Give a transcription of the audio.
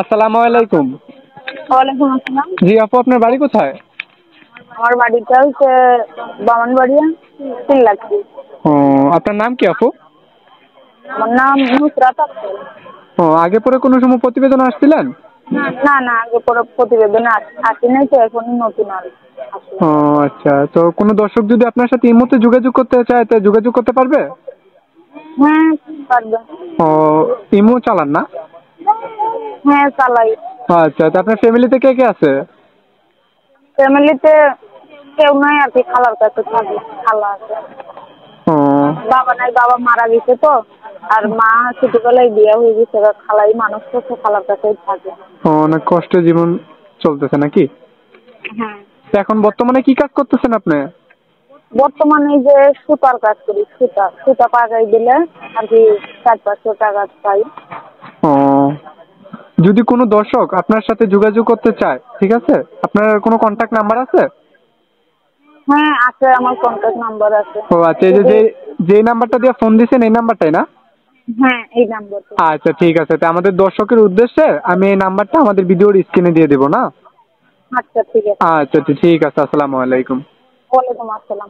আসসালামু আলাইকুম। ওয়ালাইকুম আসসালাম। জি আপু, আপনার বাড়ি কোথায়? আমার বাড়িটা হচ্ছে বামনবাড়িয়া, চিল্লাকি। ও, আপনার নাম কি আপু? আমার নাম নুসরাত আক্তার। ও, আগে পরে কোনো সময় প্রতিবেদন আসছিলেন? না না, আগে পরে প্রতিবেদনে আসি নাই তো, এখন নতুন আসলাম। ও আচ্ছা, তো কোনো দর্শক যদি আপনার সাথে এই মুহূর্তে যোগাযোগ করতে চায় তো যোগাযোগ করতে পারবে? হ্যাঁ, পারবে। ও, ইমো চালান না? হ্যাঁ, চালাই। আচ্ছা, তো আপনার ফ্যামিলিতে কে কে আছে? ফ্যামিলিতে কেউ নাই আর কি, খালার কাছে থাকি, খালা আছে। ও বাবা নাই, বাবা মারা গেছে তো। আর মা ছোটবেলায় বিয়ে হয়ে গেছে, এবার খালাই মানুষ করছে, খালার কাছেই থাকে। ও, অনেক কষ্টে জীবন চলতেছে নাকি? হ্যাঁ। তো এখন বর্তমানে কি কাজ করতেছেন আপনি? বর্তমানে এই যে সুতার কাজ করি, সুতা সুতা পাকাই দিলে আর কি 400-500 টাকা পাই। ও, যদি কোনো দর্শক আপনার সাথে যোগাযোগ করতে চায়, ঠিক আছে, আপনার কোনো কন্ট্যাক্ট নাম্বার আছে? হ্যাঁ আছে, আমার কন্ট্যাক্ট নাম্বার আছে। ও আচ্ছা, এই যে যদি যে নাম্বারটা দিয়ে ফোন দিয়েছেন এই নাম্বারটাই না? হ্যাঁ, এই নাম্বারটা। আচ্ছা ঠিক আছে, তো আমাদের দর্শকের উদ্দেশ্যে আমি এই নাম্বারটা আমাদের ভিডিওর স্ক্রিনে দিয়ে দেবো না? আচ্ছা ঠিক আছে। আচ্ছা ঠিক আছে, আসসালামু আলাইকুম। ওয়ালাইকুম আসসালাম।